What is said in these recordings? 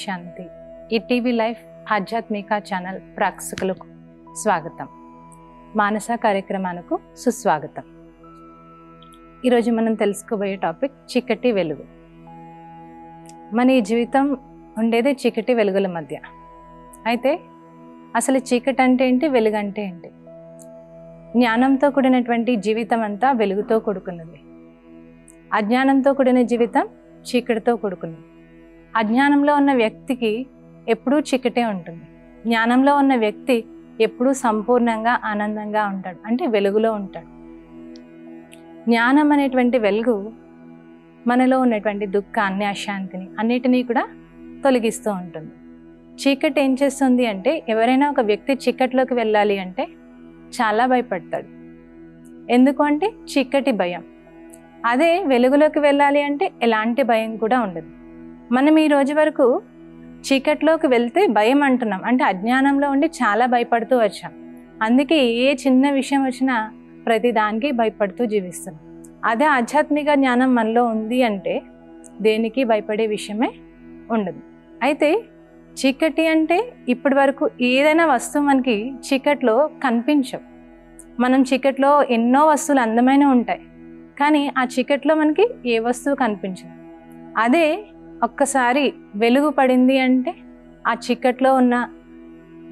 శాంతి. ETV life ఆధ్యాత్మిక channel ప్రేక్షకులకు స్వాగతం. మానస కార్యక్రమానికి సుస్వాగతం. ఈరోజు మనం తెలుసుకోబోయే టాపిక్ చీకటి వెలుగు. మన ఈ జీవితం ఉండేదే చీకటి వెలుగుల మధ్య. అయితే అసలు చీకటి అంటే ఏంటి, వెలుగు అంటే ఏంటి? జ్ఞానంతో కూడినటువంటి జీవితం అంతా వెలుగుతో కూడుకున్నది. అజ్ఞానంతో కూడిన జీవితం చీకటితో కూడుకున్నది. అజ్ఞానంలో ఉన్న వ్యక్తికి ఎప్పుడూ చీకటే ఉంటుంది. జ్ఞానంలో ఉన్న వ్యక్తి ఎప్పుడూ సంపూర్ణంగా ఆనందంగా ఉంటాడు, అంటే వెలుగులో ఉంటాడు. జ్ఞానం అనేటువంటి వెలుగు మనలో ఉన్నటువంటి దుఃఖాన్ని, అశాంతిని అన్నిటినీ కూడా తొలగిస్తూ ఉంటుంది. చీకటి ఏం చేస్తుంది అంటే, ఎవరైనా ఒక వ్యక్తి చీకటిలోకి వెళ్ళాలి అంటే చాలా భయపడతాడు. ఎందుకు అంటే చీకటి భయం. అదే వెలుగులోకి వెళ్ళాలి అంటే ఎలాంటి భయం కూడా ఉండదు. మనం ఈ రోజు వరకు చీకటిలోకి వెళ్తే భయం అంటున్నాం, అంటే అజ్ఞానంలో ఉండి చాలా భయపడుతూ వచ్చాం. అందుకే ఏ చిన్న విషయం వచ్చినా ప్రతి దానికి భయపడుతూ జీవిస్తున్నాం. అదే ఆధ్యాత్మిక జ్ఞానం మనలో ఉంది అంటే దేనికి భయపడే విషయమే ఉండదు. అయితే చీకటి అంటే ఇప్పటి వరకు ఏదైనా వస్తువు మనకి చీకట్లో కనిపించవు. మనం చీకట్లో ఎన్నో వస్తువులు అందమైన ఉంటాయి, కానీ ఆ చీకట్లో మనకి ఏ వస్తువు కనిపించదు. అదే ఒక్కసారి వెలుగు పడింది అంటే ఆ చీకట్లో ఉన్న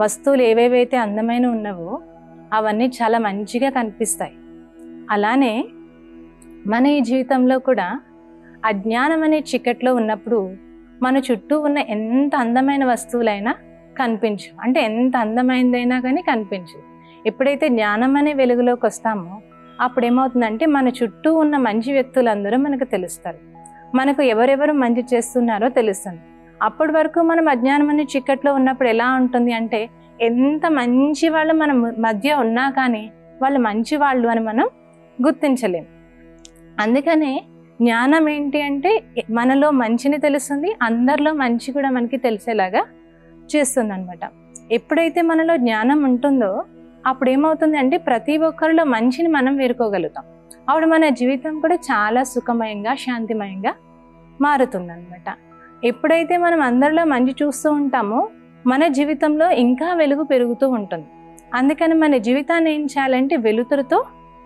వస్తువులు ఏవేవైతే అందమైన ఉన్నవో అవన్నీ చాలా మంచిగా కనిపిస్తాయి. అలానే మన ఈ జీవితంలో కూడా అజ్ఞానం అనే చీకట్లో ఉన్నప్పుడు మన చుట్టూ ఉన్న ఎంత అందమైన వస్తువులైనా కనిపించవు, అంటే ఎంత అందమైనదైనా కానీ కనిపించదు. ఎప్పుడైతే జ్ఞానం అనే వెలుగులోకి వస్తామో అప్పుడు ఏమవుతుందంటే మన చుట్టూ ఉన్న మంచి వ్యక్తులందరూ మనకు తెలుస్తారు. మనకు ఎవరెవరు మంచి చేస్తున్నారో తెలుస్తుంది. అప్పటి వరకు మనం అజ్ఞానం అనే చీకట్లో ఉన్నప్పుడు ఎలా ఉంటుంది అంటే, ఎంత మంచి వాళ్ళు మన మధ్య ఉన్నా కానీ వాళ్ళు మంచి వాళ్ళు అని మనం గుర్తించలేము. అందుకనే జ్ఞానం ఏంటి అంటే మనలో మంచిని తెలుస్తుంది, అందరిలో మంచి కూడా మనకి తెలిసేలాగా చేస్తుంది అనమాట. ఎప్పుడైతే మనలో జ్ఞానం ఉంటుందో అప్పుడు ఏమవుతుంది అంటే ప్రతి ఒక్కరిలో మంచిని మనం వేరుకోగలుగుతాం. అప్పుడు మన జీవితం కూడా చాలా సుఖమయంగా, శాంతిమయంగా మారుతుంది అనమాట. ఎప్పుడైతే మనం అందరిలో మంచి చూస్తూ ఉంటామో మన జీవితంలో ఇంకా వెలుగు పెరుగుతూ ఉంటుంది. అందుకని మన జీవితాన్ని ఏం చేయాలంటే వెలుతురుతో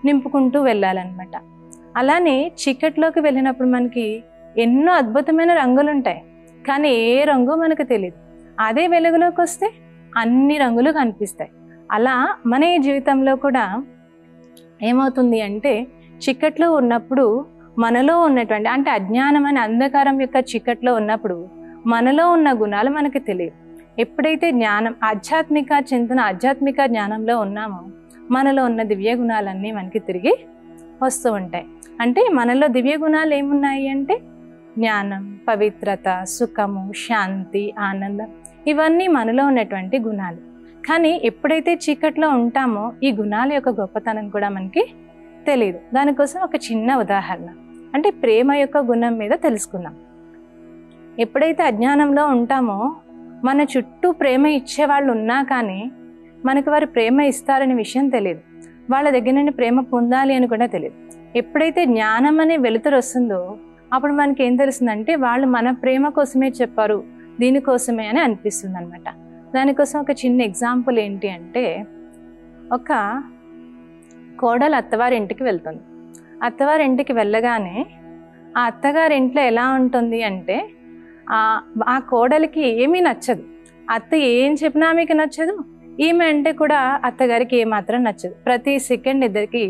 నింపుకుంటూ వెళ్ళాలన్నమాట. అలానే చీకట్లోకి వెళ్ళినప్పుడు మనకి ఎన్నో అద్భుతమైన రంగులు ఉంటాయి, కానీ ఏ రంగు మనకు తెలియదు. అదే వెలుగులోకి వస్తే అన్ని రంగులు కనిపిస్తాయి. అలా మన ఈ జీవితంలో కూడా ఏమవుతుంది అంటే చీకట్లో ఉన్నప్పుడు మనలో ఉన్నటువంటి, అంటే అజ్ఞానం అనే అంధకారం యొక్క చీకట్లో ఉన్నప్పుడు మనలో ఉన్న గుణాలు మనకి తెలియదు. ఎప్పుడైతే జ్ఞానం, ఆధ్యాత్మిక చింతన, ఆధ్యాత్మిక జ్ఞానంలో ఉన్నామో మనలో ఉన్న దివ్య గుణాలన్నీ మనకి తిరిగి వస్తూ ఉంటాయి. అంటే మనలో దివ్య గుణాలు ఏమున్నాయి అంటే జ్ఞానం, పవిత్రత, సుఖము, శాంతి, ఆనందం, ఇవన్నీ మనలో ఉన్నటువంటి గుణాలు. కానీ ఎప్పుడైతే చీకట్లో ఉంటామో ఈ గుణాల యొక్క గొప్పతనం కూడా మనకి తెలియదు. దానికోసం ఒక చిన్న ఉదాహరణ, అంటే ప్రేమ యొక్క గుణం మీద తెలుసుకుందాం. ఎప్పుడైతే అజ్ఞానంలో ఉంటామో మన చుట్టూ ప్రేమ ఇచ్చే వాళ్ళు ఉన్నా కానీ మనకి వారు ప్రేమ ఇస్తారనే విషయం తెలియదు. వాళ్ళ దగ్గర నుండి ప్రేమ పొందాలి అని కూడా తెలియదు. ఎప్పుడైతే జ్ఞానం అనే వెలుతురు వస్తుందో అప్పుడు మనకి ఏం తెలుస్తుందంటే వాళ్ళు మన ప్రేమ కోసమే చెప్పారు, దీనికోసమే అని అనిపిస్తుంది అనమాట. దానికోసం ఒక చిన్న ఎగ్జాంపుల్ ఏంటి అంటే, ఒక కోడలు అత్తవారి ఇంటికి వెళ్తుంది. అత్తవారి ఇంటికి వెళ్ళగానే ఆ అత్తగారి ఇంట్లో ఎలా ఉంటుంది అంటే ఆ కోడలికి ఏమీ నచ్చదు. అత్త ఏం చెప్పినా ఆమెకి నచ్చదు, ఈమె అంటే కూడా అత్తగారికి ఏమాత్రం నచ్చదు. ప్రతి సెకండ్ ఇద్దరికి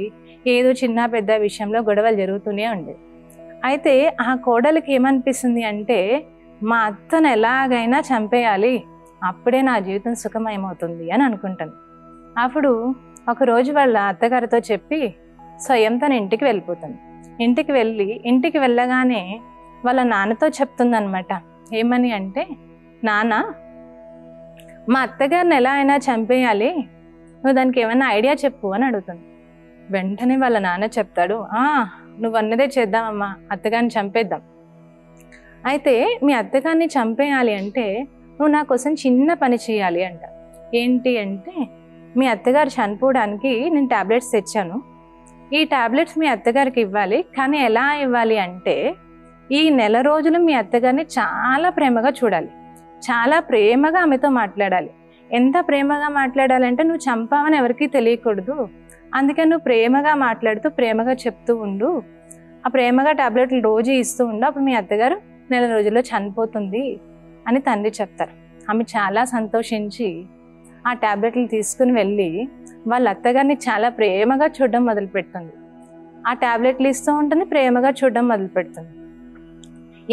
ఏదో చిన్న పెద్ద విషయంలో గొడవలు జరుగుతూనే ఉండేది. అయితే ఆ కోడలికి ఏమనిపిస్తుంది అంటే, మా అత్తను ఎలాగైనా చంపేయాలి, అప్పుడే నా జీవితం సుఖమయమవుతుంది అని అనుకుంటాను. అప్పుడు ఒకరోజు వాళ్ళ అత్తగారితో చెప్పి స్వయం తన ఇంటికి వెళ్ళిపోతుంది. ఇంటికి వెళ్ళగానే వాళ్ళ నాన్నతో చెప్తుందనమాట. ఏమని అంటే, నాన్న, మా అత్తగారిని ఎలా అయినా చంపేయాలి, నువ్వు దానికి ఏమైనా ఐడియా చెప్పు అని అడుగుతుంది. వెంటనే వాళ్ళ నాన్న చెప్తాడు, నువ్వు అన్నదే చేద్దామమ్మా, అత్తగారిని చంపేద్దాం. అయితే మీ అత్తగారిని చంపేయాలి అంటే నువ్వు నా కోసం చిన్న పని చేయాలి అంట. ఏంటి అంటే, మీ అత్తగారు చనిపోవడానికి నేను టాబ్లెట్స్ తెచ్చాను, ఈ టాబ్లెట్స్ మీ అత్తగారికి ఇవ్వాలి. కానీ ఎలా ఇవ్వాలి అంటే, ఈ నెల రోజులు మీ అత్తగారిని చాలా ప్రేమగా చూడాలి. చాలా ప్రేమగా ఆమెతో మాట్లాడాలి. ఎంత ప్రేమగా మాట్లాడాలంటే నువ్వు చంపావని ఎవరికీ తెలియకూడదు. అందుకని నువ్వు ప్రేమగా మాట్లాడుతూ ప్రేమగా చెప్తూ ఉండు. ఆ ప్రేమగా టాబ్లెట్లు రోజు ఇస్తూ ఉండు. అప్పుడు మీ అత్తగారు నెల రోజుల్లో చనిపోతుంది అని తండ్రి చెప్తారు. ఆమె చాలా సంతోషించి ఆ టాబ్లెట్లు తీసుకుని వెళ్ళి వాళ్ళ అత్తగారిని చాలా ప్రేమగా చూడడం మొదలుపెడుతుంది. ఆ టాబ్లెట్లు ఇస్తూ ఉంటుంది, ప్రేమగా చూడడం మొదలుపెడుతుంది.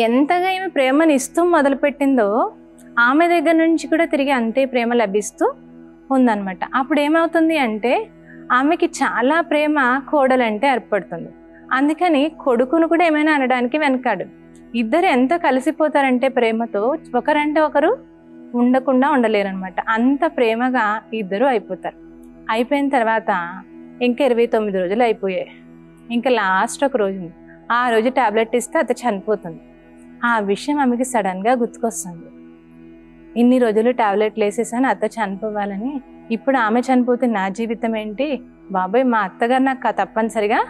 ఎంతగా ఈమె ప్రేమని ఇస్తూ మొదలుపెట్టిందో ఆమె దగ్గర నుంచి కూడా తిరిగి అంతే ప్రేమ లభిస్తూ ఉందన్నమాట. అప్పుడు ఏమవుతుంది అంటే ఆమెకి చాలా ప్రేమ కోడలంటే ఏర్పడుతుంది. అందుకని కొడుకును కూడా ఏమైనా అనడానికి వెనకాడు. ఇద్దరు ఎంత కలిసిపోతారంటే ప్రేమతో ఒకరంటే ఒకరు ఉండకుండా ఉండలేరనమాట. అంత ప్రేమగా ఇద్దరు అయిపోతారు. అయిపోయిన తర్వాత ఇంకా 29 రోజులు అయిపోయాయి. ఇంకా లాస్ట్ ఒక రోజు ఉంది. ఆ రోజు టాబ్లెట్ ఇస్తే అత చనిపోతుంది. ఆ విషయం ఆమెకి సడన్గా గుర్తుకొస్తుంది. ఇన్ని రోజులు టాబ్లెట్లు వేసేసాను అత్త చనిపోవాలని, ఇప్పుడు ఆమె చనిపోతే నా జీవితం ఏంటి బాబాయ్, మా అత్తగారు నాకు తప్పనిసరిగా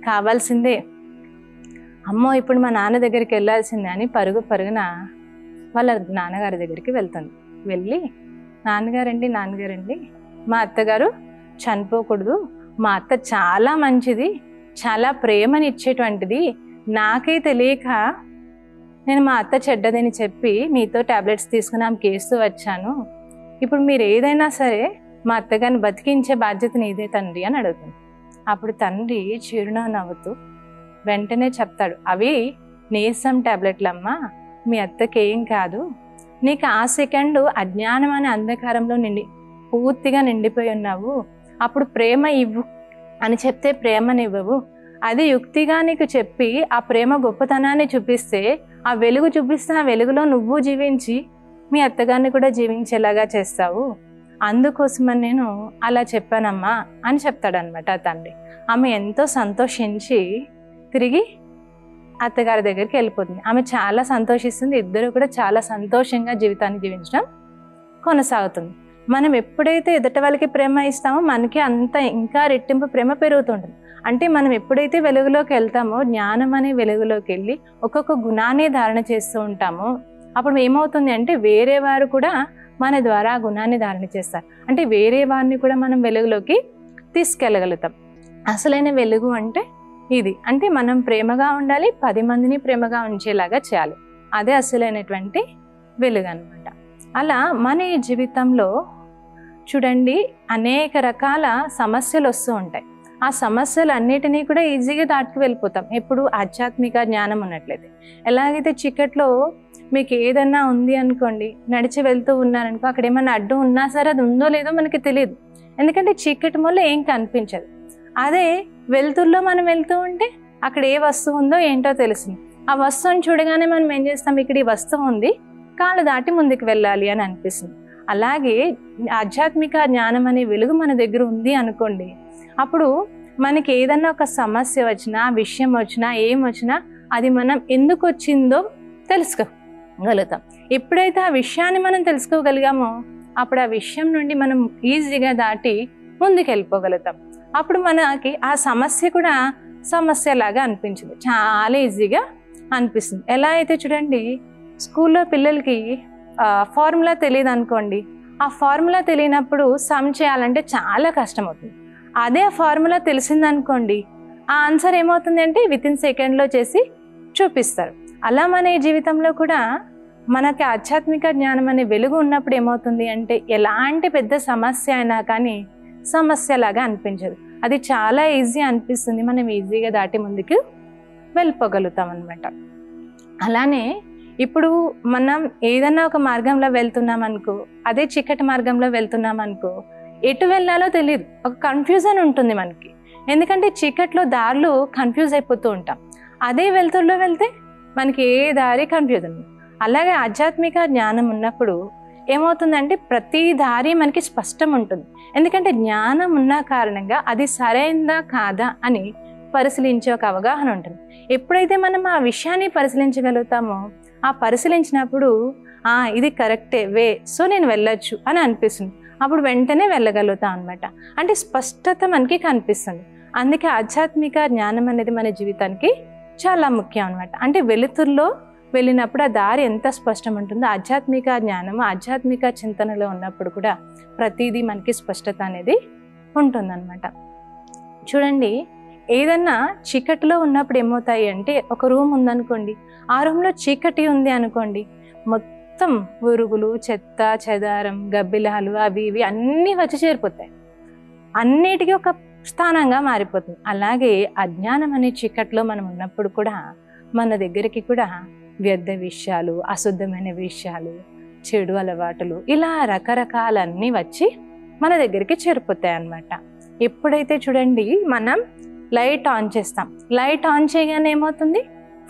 కావాల్సిందే, అమ్మో ఇప్పుడు మా నాన్న దగ్గరికి వెళ్ళాల్సిందే అని పరుగున వాళ్ళ నాన్నగారి దగ్గరికి వెళ్తుంది. వెళ్ళి నాన్నగారండి మా అత్తగారు చనిపోకూడదు, మా అత్త చాలా మంచిది, చాలా ప్రేమని ఇచ్చేటువంటిది, నాకే తెలియక నేను మా అత్త చెడ్డదని చెప్పి మీతో టాబ్లెట్స్ తీసుకుని ఆమెకి వేస్తూ వచ్చాను. ఇప్పుడు మీరు ఏదైనా సరే మా అత్తగారిని బతికించే బాధ్యత నీదే తండ్రి అని అడుగుతుంది. అప్పుడు తండ్రి చిరునవ్వు నవ్వుతూ వెంటనే చెప్తాడు, అవి నీరసం టాబ్లెట్లమ్మా, మీ అత్తకి ఏం కాదు, నీకు ఆ సెకండ్ అజ్ఞానం అనే అంధకారంలో పూర్తిగా నిండిపోయి ఉన్నావు. అప్పుడు ప్రేమ ఇవ్వు అని చెప్తే ప్రేమనివ్వవు. అది యుక్తిగా నీకు చెప్పి ఆ ప్రేమ గొప్పతనాన్ని చూపిస్తే, ఆ వెలుగు చూపిస్తే ఆ వెలుగులో నువ్వు జీవించి మీ అత్తగారిని కూడా జీవించేలాగా చేస్తావు. అందుకోసమని నేను అలా చెప్పానమ్మా అని చెప్తాడనమాట ఆ తండ్రి. ఆమె ఎంతో సంతోషించి తిరిగి అత్తగారి దగ్గరికి వెళ్ళిపోతుంది. ఆమె చాలా సంతోషిస్తుంది. ఇద్దరు కూడా చాలా సంతోషంగా జీవితాన్ని జీవించడం కొనసాగుతుంది. మనం ఎప్పుడైతే ఎదుటి వాళ్ళకి ప్రేమ ఇస్తామో మనకి అంత ఇంకా రెట్టింపు ప్రేమ పెరుగుతుంటుంది. అంటే మనం ఎప్పుడైతే వెలుగులోకి వెళ్తామో, జ్ఞానం అనే వెలుగులోకి వెళ్ళి ఒక్కొక్క గుణాన్ని ధారణ చేస్తూ ఉంటామో, అప్పుడు ఏమవుతుంది అంటే వేరే వారు కూడా మన ద్వారా ఆ గుణాన్ని ధారణ చేస్తారు. అంటే వేరే వారిని కూడా మనం వెలుగులోకి తీసుకెళ్ళగలుగుతాం. అసలైన వెలుగు అంటే ఇది. అంటే మనం ప్రేమగా ఉండాలి, 10 మందిని ప్రేమగా ఉంచేలాగా చేయాలి. అదే అసలైనటువంటి వెలుగు అనమాట. అలా మన ఈ జీవితంలో చూడండి అనేక రకాల సమస్యలు వస్తూ ఉంటాయి. ఆ సమస్యలు అన్నిటినీ కూడా ఈజీగా దాటుకు వెళ్ళిపోతాం ఎప్పుడు ఆధ్యాత్మిక జ్ఞానం ఉన్నట్లయితే. ఎలాగైతే చీకట్లో మీకు ఏదన్నా ఉంది అనుకోండి, నడిచి వెళ్తూ ఉన్నారనుకో, అక్కడ ఏమన్నా అడ్డు ఉన్నా సరే అది ఉందో లేదో మనకి తెలియదు, ఎందుకంటే చీకటి వల్ల ఏం కనిపించదు. అదే వెలుతురులో మనం వెళ్తూ ఉంటే అక్కడ ఏ వస్తువు ఉందో ఏంటో తెలుస్తుంది. ఆ వస్తువుని చూడగానే మనం ఏం చేస్తాం, ఇక్కడ ఈ వస్తువు ఉంది, కాళ్ళు దాటి ముందుకు వెళ్ళాలి అని అనిపిస్తుంది. అలాగే ఆధ్యాత్మిక జ్ఞానం అనే వెలుగు మన దగ్గర ఉంది అనుకోండి, అప్పుడు మనకి ఏదన్నా ఒక సమస్య వచ్చినా, విషయం వచ్చినా, ఏం వచ్చినా అది మనం ఎందుకు వచ్చిందో తెలుసుకోగలుగుతాం. ఎప్పుడైతే ఆ విషయాన్ని మనం తెలుసుకోగలిగామో అప్పుడు ఆ విషయం నుండి మనం ఈజీగా దాటి ముందుకు వెళ్ళిపోగలుగుతాం. అప్పుడు మనకి ఆ సమస్య కూడా సమస్యలాగా అనిపించదు, చాలా ఈజీగా అనిపిస్తుంది. ఎలా అయితే చూడండి, స్కూల్లో పిల్లలకి ఫార్ములా తెలియదు అనుకోండి, ఆ ఫార్ములా తెలియనప్పుడు సమ్ చేయాలంటే చాలా కష్టం అవుతుంది. అదే ఫార్ములా తెలిసిందనుకోండి, ఆ ఆన్సర్ ఏమవుతుంది అంటే వితిన్ సెకండ్లో చేసి చూపిస్తారు. అలా మన జీవితంలో కూడా మనకి ఆధ్యాత్మిక జ్ఞానం అనే వెలుగు ఉన్నప్పుడు ఏమవుతుంది అంటే ఎలాంటి పెద్ద సమస్య అయినా కానీ సమస్యలాగా అనిపించదు, అది చాలా ఈజీ అనిపిస్తుంది. మనం ఈజీగా దాటి ముందుకు వెళ్ళిపోగలుగుతాం అన్నమాట. అలానే ఇప్పుడు మనం ఏదన్నా ఒక మార్గంలో వెళ్తున్నాం అనుకో, అదే చీకటి మార్గంలో వెళ్తున్నాం అనుకో, ఎటు వెళ్ళాలో తెలియదు, ఒక కన్ఫ్యూజన్ ఉంటుంది మనకి. ఎందుకంటే చీకట్లో దారులు కన్ఫ్యూజ్ అయిపోతూ ఉంటాం. అదే వెలుతురులో వెళ్తే మనకి ఏ దారి కన్ఫ్యూజన్. అలాగే ఆధ్యాత్మిక జ్ఞానం ఉన్నప్పుడు ఏమవుతుందంటే ప్రతి దారి మనకి స్పష్టం ఉంటుంది. ఎందుకంటే జ్ఞానం ఉన్న కారణంగా అది సరైనదా కాదా అని పరిశీలించే ఒక అవగాహన ఉంటుంది. ఎప్పుడైతే మనం ఆ విషయాన్ని పరిశీలించగలుగుతామో, ఆ పరిశీలించినప్పుడు ఇది కరెక్టే వే, సో నేను వెళ్ళొచ్చు అని అనిపిస్తుంది. అప్పుడు వెంటనే వెళ్ళగలుగుతాం అనమాట. అంటే స్పష్టత మనకి కనిపిస్తుంది. అందుకే ఆధ్యాత్మిక జ్ఞానం అనేది మన జీవితానికి చాలా ముఖ్యం అనమాట. అంటే వెలుతురులో వెళ్ళినప్పుడు ఆ దారి ఎంత స్పష్టం ఉంటుందో, ఆధ్యాత్మిక జ్ఞానం, ఆధ్యాత్మిక చింతనలో ఉన్నప్పుడు కూడా ప్రతిదీ మనకి స్పష్టత అనేది ఉంటుందన్నమాట. చూడండి, ఏదన్నా చీకటిలో ఉన్నప్పుడు ఏమవుతాయి అంటే, ఒక రూమ్ ఉందనుకోండి, ఆ రూమ్లో చీకటి ఉంది అనుకోండి, మొత్తం పురుగులు, చెత్త చెదారం, గబ్బిలాలు అవి ఇవి అన్నీ వచ్చి చేరిపోతాయి. అన్నిటికీ ఒక స్థానంగా మారిపోతుంది. అలాగే అజ్ఞానం అనే చీకట్లో మనం ఉన్నప్పుడు కూడా మన దగ్గరికి కూడా వ్యర్థ విషయాలు, అశుద్ధమైన విషయాలు, చెడు అలవాటులు, ఇలా రకరకాలన్నీ వచ్చి మన దగ్గరికి చేరిపోతాయి అన్నమాట. ఎప్పుడైతే చూడండి మనం లైట్ ఆన్ చేస్తాం, లైట్ ఆన్ చేయగానే ఏమవుతుంది,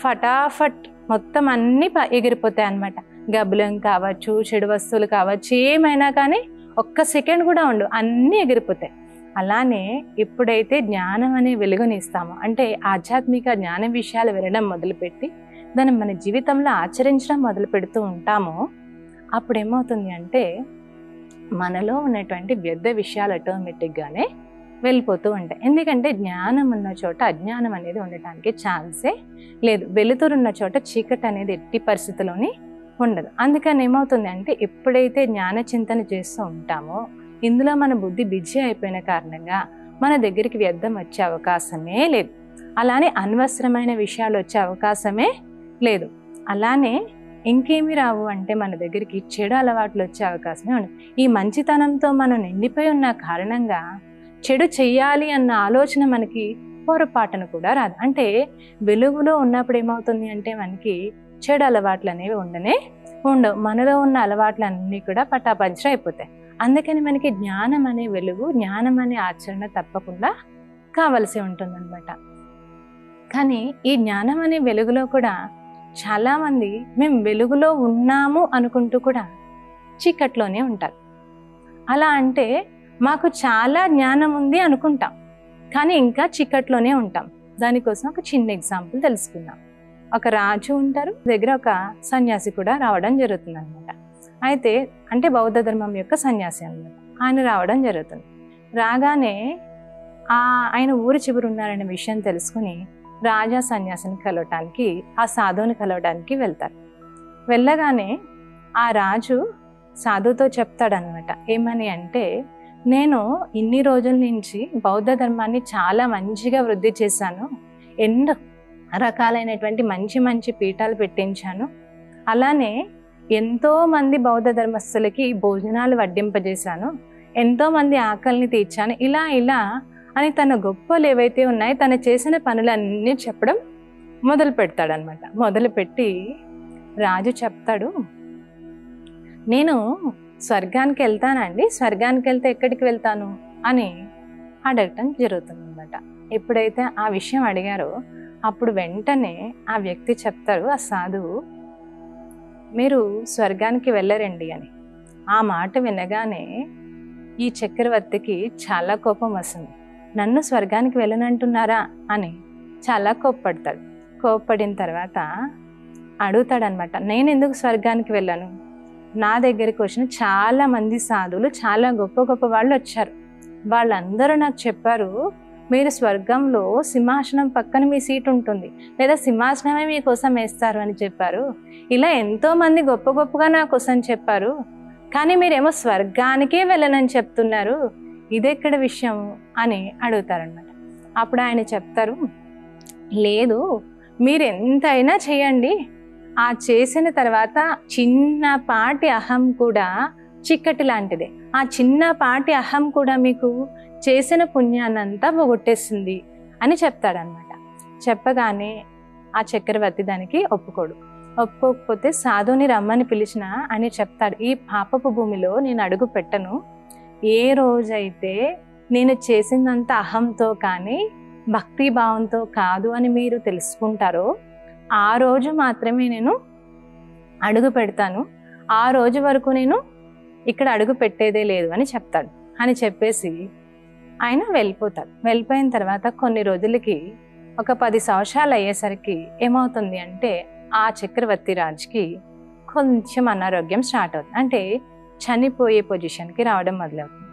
ఫటాఫట్ మొత్తం అన్నీ ఎగిరిపోతాయి అన్నమాట. గబ్బులం కావచ్చు, చెడు వస్తువులు కావచ్చు, ఏమైనా కానీ ఒక్క సెకండ్ కూడా ఉండవు, అన్నీ ఎగిరిపోతాయి. అలానే ఎప్పుడైతే జ్ఞానం అనే వెలుగునిస్తామో, అంటే ఆధ్యాత్మిక జ్ఞాన విషయాలు వినడం మొదలుపెట్టి దాన్ని మన జీవితంలో ఆచరించడం మొదలు పెడుతూ ఉంటామో, అప్పుడు ఏమవుతుంది అంటే మనలో ఉన్నటువంటి వ్యర్థ విషయాలు ఆటోమేటిక్గానే వెళ్ళిపోతూ ఉంటాయి. ఎందుకంటే జ్ఞానం ఉన్న చోట అజ్ఞానం అనేది ఉండటానికి ఛాన్సే లేదు. వెలుతురున్న చోట చీకటి అనేది ఎట్టి పరిస్థితిలోని ఉండదు. అందుకని ఏమవుతుంది అంటే, ఎప్పుడైతే జ్ఞాన చింతన చేస్తూ ఉంటామో, ఇందులో మన బుద్ధి బిజీ అయిపోయిన కారణంగా మన దగ్గరికి వ్యర్థం వచ్చే అవకాశమే లేదు. అలానే అనవసరమైన విషయాలు వచ్చే అవకాశమే లేదు. అలానే ఇంకేమి రావు అంటే మన దగ్గరికి చెడు అలవాట్లు వచ్చే అవకాశమే ఉండదు. ఈ మంచితనంతో మనం నిండిపోయి ఉన్న కారణంగా చెడు చెయ్యాలి అన్న ఆలోచన మనకి పొరపాటును కూడా రాదు. అంటే వెలుగులో ఉన్నప్పుడు ఏమవుతుంది అంటే మనకి చెడు అలవాట్లు అనేవి ఉండవు. మనలో ఉన్న అలవాట్లన్నీ కూడా పటాపంచలు అయిపోతాయి. అందుకని మనకి జ్ఞానం అనే వెలుగు, జ్ఞానం అనే ఆచరణ తప్పకుండా కావలసి ఉంటుందన్నమాట. కానీ ఈ జ్ఞానం అనే వెలుగులో కూడా చాలామంది మేము వెలుగులో ఉన్నాము అనుకుంటూ కూడా చీకట్లోనే ఉంటారు. అలా అంటే మాకు చాలా జ్ఞానం ఉంది అనుకుంటాం, కానీ ఇంకా చీకట్లోనే ఉంటాం. దానికోసం ఒక చిన్న ఎగ్జాంపుల్ తెలుసుకుందాం. ఒక రాజు ఉంటారు, దగ్గర ఒక సన్యాసి కూడా రావడం జరుగుతుంది అనమాట. అయితే అంటే బౌద్ధ ధర్మం యొక్క సన్యాసి అన్నమాట. ఆయన రావడం జరుగుతుంది. రాగానే ఆయన ఊరి చివరు ఉన్నారనే విషయం తెలుసుకుని రాజా సన్యాసిని కలవటానికి, ఆ సాధువుని కలవడానికి వెళ్తారు. వెళ్ళగానే ఆ రాజు సాధువుతో చెప్తాడనమాట. ఏమని అంటే, నేను ఇన్ని రోజుల నుంచి బౌద్ధ ధర్మాన్ని చాలా మంచిగా వృద్ధి చేశాను, ఎన్నో రకాలైనటువంటి మంచి మంచి పీఠాలు పెట్టించాను, అలానే ఎంతోమంది బౌద్ధ ధర్మస్థులకి భోజనాలు వడ్డింపజేశాను, ఎంతోమంది ఆకలిని తీర్చాను, ఇలా ఇలా అని తన గొప్పలు ఏవైతే ఉన్నాయో తను చేసిన పనులన్నీ చెప్పడం మొదలు పెడతాడనమాట. మొదలుపెట్టి రాజు చెప్తాడు, నేను స్వర్గానికి వెళ్తానండి, స్వర్గానికి వెళ్తే ఎక్కడికి వెళ్తాను అని అడగటం జరుగుతుందన్నమాట. ఎప్పుడైతే ఆ విషయం అడిగారో అప్పుడు వెంటనే ఆ వ్యక్తి చెప్తారు, ఆ సాధువు, మీరు స్వర్గానికి వెళ్ళరండి అని. ఆ మాట వినగానే ఈ చక్రవర్తికి చాలా కోపం వస్తుంది. నన్ను స్వర్గానికి వెళ్ళనంటున్నారా అని చాలా కోప్పడతాడు. కోప్పడిన తర్వాత అడుగుతాడనమాట, నేను ఎందుకు స్వర్గానికి వెళ్ళాను? నా దగ్గరికి వచ్చిన చాలా మంది సాధువులు, చాలా గొప్ప గొప్ప వాళ్ళు వచ్చారు. వాళ్ళందరూ నాకు చెప్పారు, మీరు స్వర్గంలో సింహాసనం పక్కన మీ సీట్ ఉంటుంది, లేదా సింహాసనమే మీకోసం వేస్తారు అని చెప్పారు. ఇలా ఎంతోమంది గొప్ప గొప్పగా నా కోసం చెప్పారు, కానీ మీరేమో స్వర్గానికే వెళ్ళనని చెప్తున్నారు, ఇదెక్కడ విషయం అని అడుగుతారనమాట. అప్పుడు ఆయన చెప్తారు, లేదు, మీరు ఎంతైనా చేయండి, ఆ చేసిన తర్వాత చిన్నపాటి అహం కూడా చిక్కటి లాంటిదే. ఆ చిన్నపాటి అహం కూడా మీకు చేసిన పుణ్యాన్నంతా పోగొట్టేస్తుంది అని చెప్తాడనమాట. చెప్పగానే ఆ చక్రవర్తి దానికి ఒప్పుకోకపోతే సాధుని రమ్మని పిలిచిన అని చెప్తాడు, ఈ పాపపు భూమిలో నేను అడుగు పెట్టను. ఏ రోజైతే నేను చేసిందంత అహంతో కానీ భక్తిభావంతో కాదు అని మీరు తెలుసుకుంటారో ఆ రోజు మాత్రమే నేను అడుగు పెడతాను, ఆ రోజు వరకు నేను ఇక్కడ అడుగు పెట్టేదే లేదు అని చెప్తాడు. అని చెప్పేసి ఆయన వెళ్ళిపోతాడు. వెళ్ళిపోయిన తర్వాత కొన్ని రోజులకి, ఒక 10 సంవత్సరాలు అయ్యేసరికి ఏమవుతుంది అంటే ఆ చక్రవర్తి రాజుకి కొంచెం అనారోగ్యం స్టార్ట్ అవుతుంది. అంటే చనిపోయే పొజిషన్కి రావడం మొదలవుతుంది.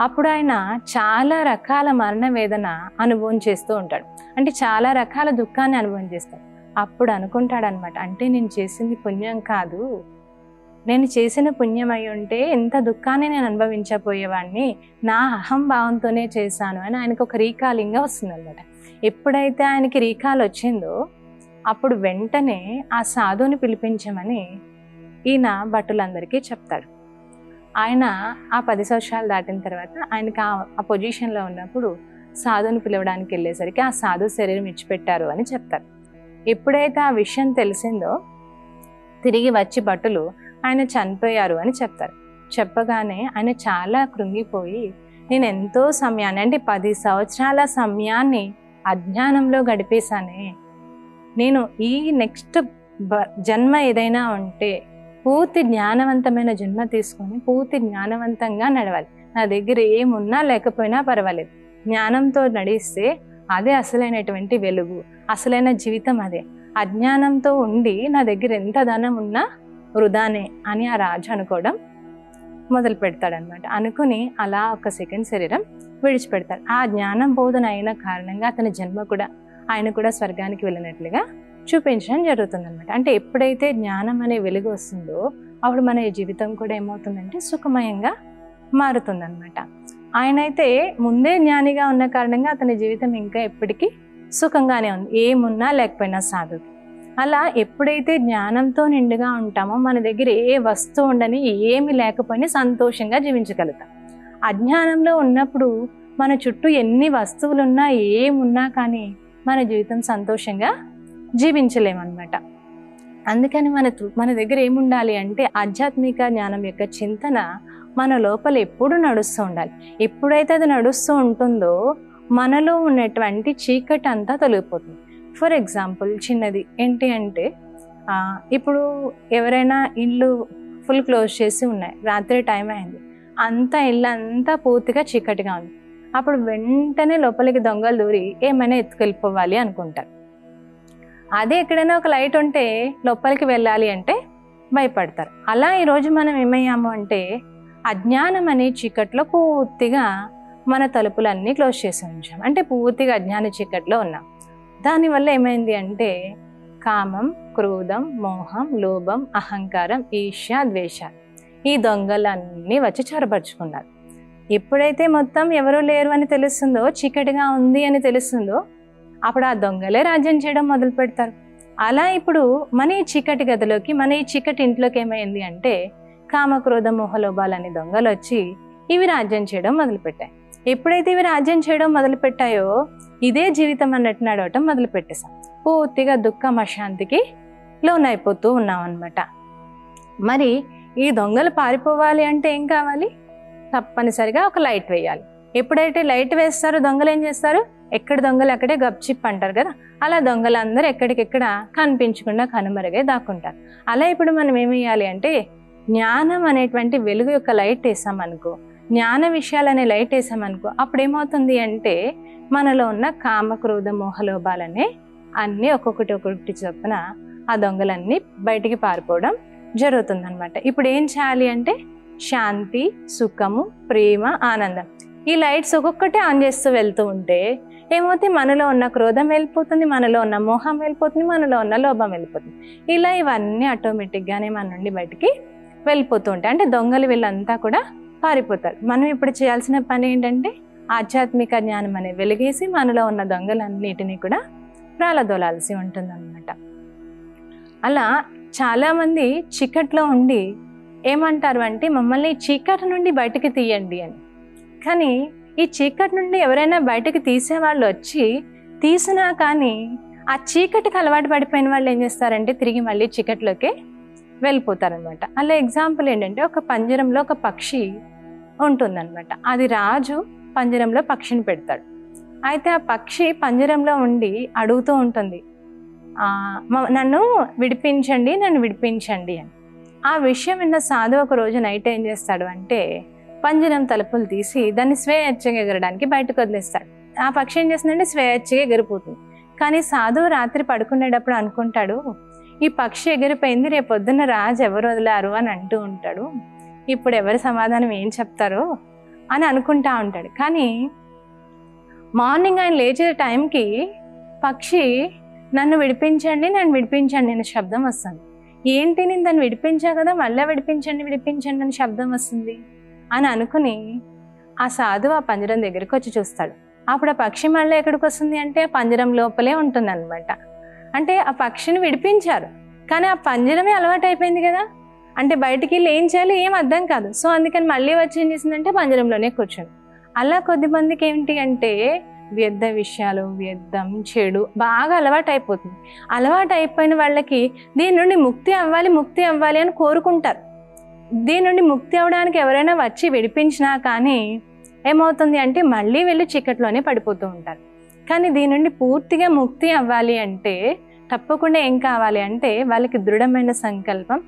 అప్పుడు ఆయన చాలా రకాల మరణ వేదన అనుభవం చేస్తూ ఉంటాడు. అంటే చాలా రకాల దుఃఖాన్ని అనుభవం చేస్తాడు. అప్పుడు అనుకుంటాడనమాట, అంటే నేను చేసింది పుణ్యం కాదు, నేను చేసిన పుణ్యం అయి ఉంటే ఎంత దుఃఖాన్ని నేను అనుభవించబోయేవాడిని, నా అహంభావంతోనే చేశాను అని ఆయనకు ఒక రీకాలింగ్ వస్తుందన్నమాట. ఎప్పుడైతే ఆయనకి రీకాల్ వచ్చిందో అప్పుడు వెంటనే ఆ సాధువుని పిలిపించమని ఈయన భటులందరికీ చెప్తాడు. ఆయన ఆ 10 సంవత్సరాలు దాటిన తర్వాత ఆయనకి ఆ పొజిషన్లో ఉన్నప్పుడు సాధువుని పిలవడానికి వెళ్ళేసరికి ఆ సాధువు శరీరం ఇచ్చిపెట్టారు అని చెప్తారు. ఎప్పుడైతే ఆ విషయం తెలిసిందో తిరిగి వచ్చి భటులు ఆయన చనిపోయారు అని చెప్తారు. చెప్పగానే ఆయన చాలా కృంగిపోయి, నేను ఎంతో సమయాన్ని, అంటే 10 సంవత్సరాల సమయాన్ని అజ్ఞానంలో గడిపేశానే, నేను ఈ నెక్స్ట్ జన్మ ఏదైనా ఉంటే పూర్తి జ్ఞానవంతమైన జన్మ తీసుకొని పూర్తి జ్ఞానవంతంగా నడవాలి. నా దగ్గర ఏమున్నా లేకపోయినా పర్వాలేదు, జ్ఞానంతో నడిస్తే అదే అసలైనటువంటి వెలుగు, అసలైన జీవితం అదే. అజ్ఞానంతో ఉండి నా దగ్గర ఎంత ధనం ఉన్నా వృధానే అని ఆ రాజు అనుకోవడం మొదలు పెడతాడనమాట. అనుకుని అలా ఒక సెకండ్ శరీరం విడిచిపెడతాడు. ఆ జ్ఞానం బోధన అయిన కారణంగా అతని జన్మ కూడా ఆయన కూడా స్వర్గానికి వెళ్ళినట్లుగా చూపించడం జరుగుతుందన్నమాట. అంటే ఎప్పుడైతే జ్ఞానం అనే వెలుగు వస్తుందో అప్పుడు మన జీవితం కూడా ఏమవుతుందంటే సుఖమయంగా మారుతుందన్నమాట. ఆయనైతే ముందే జ్ఞానిగా ఉన్న కారణంగా అతని జీవితం ఇంకా ఎప్పటికీ సుఖంగానే ఉంది, ఏమున్నా లేకపోయినా సాధువు. అలా ఎప్పుడైతే జ్ఞానంతో నిండుగా ఉంటామో మన దగ్గర ఏ వస్తువు ఉండని, ఏమి లేకపోయినా సంతోషంగా జీవించగలుగుతాం. అజ్ఞానంలో ఉన్నప్పుడు మన చుట్టూ ఎన్ని వస్తువులున్నా ఏమున్నా కానీ మన జీవితం సంతోషంగా జీవించలేమన్నమాట. అందుకని మన దగ్గర ఏముండాలి అంటే ఆధ్యాత్మిక జ్ఞానం యొక్క చింతన మన లోపల ఎప్పుడు నడుస్తూ ఉండాలి. ఎప్పుడైతే అది నడుస్తూ ఉంటుందో మనలో ఉన్నటువంటి చీకటి అంతా తొలగిపోతుంది. ఫర్ ఎగ్జాంపుల్ చిన్నది ఏంటి అంటే, ఇప్పుడు ఎవరైనా ఇల్లు ఫుల్ క్లోజ్ చేసి ఉన్నాయి, రాత్రి టైం అయింది, అంతా ఇల్లు అంతా పూర్తిగా చీకటిగా ఉంది. అప్పుడు వెంటనే లోపలికి దొంగలు దూరి ఏమైనా ఎత్తుకెళ్ళిపోవాలి అనుకుంటారు. అదే ఎక్కడైనా ఒక లైట్ ఉంటే లోపలికి వెళ్ళాలి అంటే భయపడతారు. అలా ఈరోజు మనం ఏమయ్యాము అంటే అజ్ఞానం అనే చీకట్లో పూర్తిగా మన తలుపులన్నీ క్లోజ్ చేసి ఉంచాం. అంటే పూర్తిగా అజ్ఞాన చీకట్లో ఉన్నాం. దానివల్ల ఏమైంది అంటే కామం, క్రోధం, మోహం, లోభం, అహంకారం, ఈర్ష్య, ద్వేషాలు, ఈ దొంగలన్నీ వచ్చి చొరబరుచుకున్నారు. ఎప్పుడైతే మొత్తం ఎవరూ లేరు అని తెలుస్తుందో, చీకటిగా ఉంది అని తెలుస్తుందో, అప్పుడు ఆ దొంగలే రాజ్యం చేయడం మొదలు పెడతారు. అలా ఇప్పుడు మన ఈ చీకటి గదిలోకి, మన ఈ చీకటి ఇంట్లోకి ఏమైంది అంటే కామ, క్రోధ, మోహ, లోభాలని దొంగలు వచ్చి ఇవి రాజ్యం చేయడం మొదలుపెట్టాయి. ఎప్పుడైతే ఇవి రాజ్యం చేయడం మొదలుపెట్టాయో ఇదే జీవితం అన్నట్టు నడవటం మొదలు పెట్టేశాం. పూర్తిగా దుఃఖం, అశాంతికి లోనైపోతూ ఉన్నాం అన్నమాట. మరి ఈ దొంగలు పారిపోవాలి అంటే ఏం కావాలి? తప్పనిసరిగా ఒక లైట్ వేయాలి. ఎప్పుడైతే లైట్ వేస్తారో దొంగలు ఏం చేస్తారు? ఎక్కడ దొంగలు అక్కడే గప్చిప్ అంటారు కదా, అలా దొంగలందరూ ఎక్కడికెక్కడ కనిపించకుండా కనుమరుగై దాక్కుంటారు. అలా ఇప్పుడు మనం ఏమేయాలి అంటే జ్ఞానం అనేటువంటి వెలుగు యొక్క లైట్ వేసామనుకో, జ్ఞాన విషయాలనే లైట్ వేసామనుకో, అప్పుడు ఏమవుతుంది అంటే మనలో ఉన్న కామ, క్రోధ, మోహ, లోభాలనే అన్నీ ఒక్కొక్కటి చొప్పున ఆ దొంగలన్నీ బయటికి పారిపోవడం జరుగుతుందన్నమాట. ఇప్పుడు ఏం చేయాలి అంటే శాంతి, సుఖము, ప్రేమ, ఆనందం, ఈ లైట్స్ ఒక్కొక్కటి ఆన్ చేస్తూ వెళ్తూ ఉంటే ఏమవుతుంది, మనలో ఉన్న క్రోధం వెళ్ళిపోతుంది, మనలో ఉన్న మోహం వెళ్ళిపోతుంది, మనలో ఉన్న లోభం వెళ్ళిపోతుంది. ఇలా ఇవన్నీ ఆటోమేటిక్గానే మన నుండి బయటికి వెళ్ళిపోతూ ఉంటాయి. అంటే దొంగలు వీళ్ళంతా కూడా పారిపోతారు. మనం ఇప్పుడు చేయాల్సిన పని ఏంటంటే ఆధ్యాత్మిక జ్ఞానం అనే వెలిగేసి మనలో ఉన్న దొంగలన్నిటినీ కూడా ప్రాలదోలాల్సి ఉంటుందన్నమాట. అలా చాలామంది చీకట్లో ఉండి ఏమంటారు అంటే మమ్మల్ని చీకటి నుండి బయటకు తీయండి అని. కానీ ఈ చీకటి నుండి ఎవరైనా బయటకు తీసేవాళ్ళు వచ్చి తీసినా కానీ ఆ చీకటికి అలవాటు పడిపోయిన వాళ్ళు ఏం చేస్తారంటే తిరిగి మళ్ళీ చీకట్లోకి వెళ్ళిపోతారనమాట. అలా ఎగ్జాంపుల్ ఏంటంటే ఒక పంజరంలో ఒక పక్షి ఉంటుందన్నమాట. అది రాజు పంజరంలో పక్షిని పెడతాడు. అయితే ఆ పక్షి పంజరంలో ఉండి అడుగుతూ ఉంటుంది, నన్ను విడిపించండి, నన్ను విడిపించండి అని. ఆ విషయం విన్న సాధువు ఒక రోజు నైట్ ఏం చేస్తాడు అంటే పంజరం తలుపులు తీసి దాన్ని స్వేచ్ఛగా ఎగరడానికి బయటకు వదిలేస్తాడు. ఆ పక్షి ఏం చేస్తుందంటే స్వేచ్ఛగా ఎగిరిపోతుంది. కానీ సాధువు రాత్రి పడుకునేటప్పుడు అనుకుంటాడు, ఈ పక్షి ఎగిరిపోయింది, రేపొద్దున రాజు ఎవరు వదిలారు అని అంటూ ఉంటాడు, ఇప్పుడు ఎవరి సమాధానం ఏం చెప్తారో అని అనుకుంటా ఉంటాడు. కానీ మార్నింగ్ ఆయన లేచే టైంకి పక్షి నన్ను విడిపించండి, నన్ను విడిపించండి అనే శబ్దం వస్తుంది. ఏంటి, నేను దాన్ని విడిపించా కదా, మళ్ళీ విడిపించండి విడిపించండి అని శబ్దం వస్తుంది అని అనుకుని ఆ సాధువు ఆ పంజరం దగ్గరికి వచ్చి చూస్తాడు. అప్పుడు ఆ పక్షి మళ్ళీ ఎక్కడికి వస్తుంది అంటే పంజరం లోపలే ఉంటుంది అనమాట. అంటే ఆ పక్షిని విడిపించారు, కానీ ఆ పంజరమే అలవాటు అయిపోయింది కదా, అంటే బయటికి వెళ్ళి ఏం చేయాలి ఏం అర్థం కాదు. సో అందుకని మళ్ళీ వచ్చి ఏం చేసిందంటే పంజరంలోనే కూర్చుంది. అలా కొద్దిమందికి ఏంటి అంటే వ్యర్థ విషయాలు, వ్యర్థం, చెడు బాగా అలవాటు అయిపోతుంది. అలవాటు అయిపోయిన వాళ్ళకి దీని నుండి ముక్తి అవ్వాలి అని కోరుకుంటారు. దీని నుండి ముక్తి అవ్వడానికి ఎవరైనా వచ్చి విడిపించినా కానీ ఏమవుతుంది అంటే మళ్ళీ వెళ్ళి చీకట్లోనే పడిపోతూ ఉంటారు. కానీ దీని నుండి పూర్తిగా ముక్తి అవ్వాలి అంటే తప్పకుండా ఏం కావాలి అంటే వాళ్ళకి దృఢమైన సంకల్పం,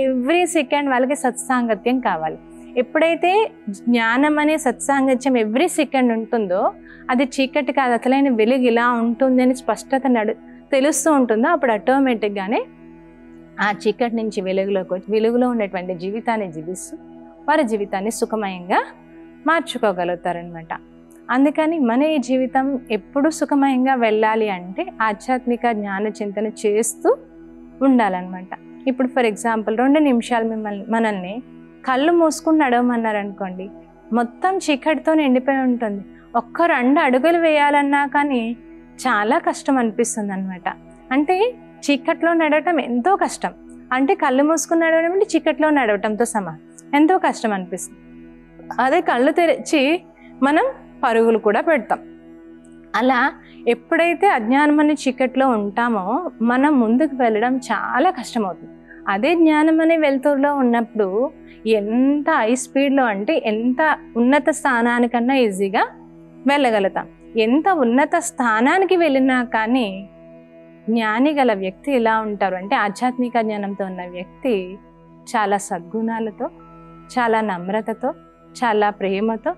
ఎవ్రీ సెకండ్ వాళ్ళకి సత్సాంగత్యం కావాలి. ఎప్పుడైతే జ్ఞానం అనే సత్సాంగత్యం ఎవ్రీ సెకండ్ ఉంటుందో అది చీకటి కాదు, అసలైన వెలుగు ఇలా ఉంటుంది అని స్పష్టత తెలుస్తూ ఉంటుందో అప్పుడు ఆటోమేటిక్గానే ఆ చీకటి నుంచి వెలుగులోకి వచ్చి వెలుగులో ఉన్నటువంటి జీవితాన్ని జీవిస్తూ వారి జీవితాన్ని సుఖమయంగా మార్చుకోగలుగుతారనమాట. అందుకని మన ఈ జీవితం ఎప్పుడు సుఖమయంగా వెళ్ళాలి అంటే ఆధ్యాత్మిక జ్ఞాన చింతన చేస్తూ ఉండాలన్నమాట. ఇప్పుడు ఫర్ ఎగ్జాంపుల్ 2 నిమిషాలు మనల్ని కళ్ళు మూసుకుని నడవమన్నారనుకోండి, మొత్తం చీకటితో నిండిపోయి ఉంటుంది. 1-2 అడుగులు వేయాలన్నా కానీ చాలా కష్టం అనిపిస్తుంది అనమాట. అంటే చీకట్లో నడవటం ఎంతో కష్టం. అంటే కళ్ళు మూసుకుని నడవడం అంటే చీకట్లో నడవటంతో సమానం, ఎంతో కష్టం అనిపిస్తుంది. అదే కళ్ళు తెరిచి మనం పరుగులు కూడా పెడతాం. అలా ఎప్పుడైతే అజ్ఞానం అనే చీకట్లో ఉంటామో మనం ముందుకు వెళ్ళడం చాలా కష్టమవుతుంది. అదే జ్ఞానం అనే వెలుతురులో ఉన్నప్పుడు ఎంత హై స్పీడ్లో అంటే ఎంత ఉన్నత స్థానానికన్నా ఈజీగా వెళ్ళగలుగుతాం. ఎంత ఉన్నత స్థానానికి వెళ్ళినా కానీ జ్ఞాని గల వ్యక్తి ఎలా ఉంటారు అంటే ఆధ్యాత్మిక జ్ఞానంతో ఉన్న వ్యక్తి చాలా సద్గుణాలతో, చాలా నమ్రతతో, చాలా ప్రేమతో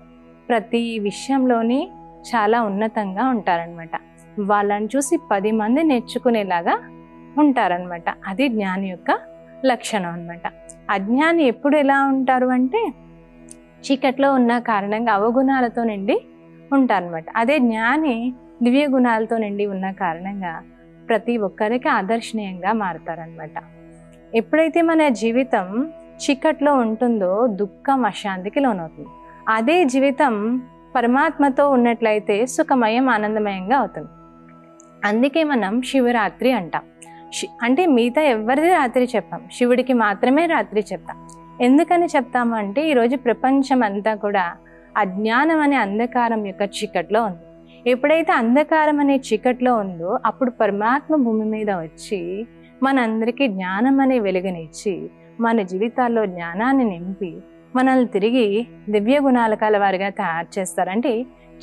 ప్రతి విషయంలోని చాలా ఉన్నతంగా ఉంటారనమాట. వాళ్ళని చూసి 10 మంది నేర్చుకునేలాగా ఉంటారనమాట. అది జ్ఞాని యొక్క లక్షణం అనమాట. అజ్ఞాని ఎప్పుడు ఎలా ఉంటారు అంటే చీకట్లో ఉన్న కారణంగా అవగుణాలతో నిండి ఉంటారనమాట. అదే జ్ఞాని దివ్య గుణాలతో నిండి ఉన్న కారణంగా ప్రతి ఒక్కరికి ఆదర్శనీయంగా మారుతారనమాట. ఎప్పుడైతే మన జీవితం చీకట్లో ఉంటుందో దుఃఖం, అశాంతికి లోనవుతుంది. అదే జీవితం పరమాత్మతో ఉన్నట్లయితే సుఖమయం, ఆనందమయంగా అవుతుంది. అందుకే మనం శివరాత్రి అంటాం. అంటే మిగతా ఎవరిది రాత్రి చెప్పాం, శివుడికి మాత్రమే రాత్రి చెప్తాం. ఎందుకని చెప్తాము అంటే ఈరోజు ప్రపంచం అంతా కూడా అజ్ఞానం అనే అంధకారం యొక్క చీకట్లో ఉంది. ఎప్పుడైతే అంధకారం అనే చీకట్లో ఉందో అప్పుడు పరమాత్మ భూమి మీద వచ్చి మనందరికీ జ్ఞానం అనే వెలుగునిచ్చి మన జీవితాల్లో జ్ఞానాన్ని నింపి మనల్ని తిరిగి దివ్య గుణాల కలవారిగా తయారు చేస్తారంటే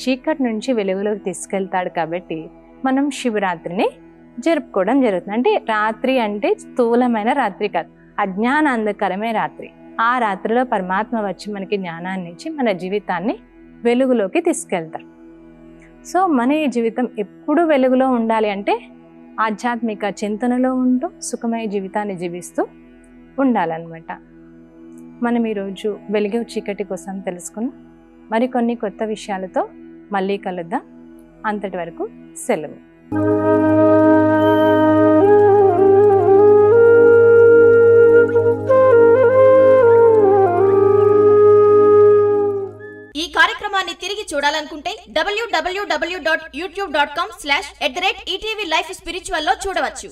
చీకటి నుంచి వెలుగులోకి తీసుకెళ్తాడు. కాబట్టి మనం శివరాత్రిని జరుపుకోవడం జరుగుతుంది. అంటే రాత్రి అంటే స్థూలమైన రాత్రి కాదు, అజ్ఞాన అంధకారమే రాత్రి. ఆ రాత్రిలో పరమాత్మ వచ్చి మనకి జ్ఞానాన్ని ఇచ్చి మన జీవితాన్ని వెలుగులోకి తీసుకెళ్తారు. సో మన ఈ జీవితం ఎప్పుడు వెలుగులో ఉండాలి అంటే ఆధ్యాత్మిక చింతనలో ఉంటూ సుఖమయ జీవితాన్ని జీవిస్తూ ఉండాలన్నమాట. మనం ఈరోజు వెలుగు చీకటి కోసం తెలుసుకున్నాం. మరికొన్ని కొత్త విషయాలతో మళ్ళీ కలుద్దాం. అంతటి వరకు సెలవు. ఈ కార్యక్రమాన్ని తిరిగి చూడాలనుకుంటే www.youtube.com/@ETV Life Spiritual లో చూడవచ్చు.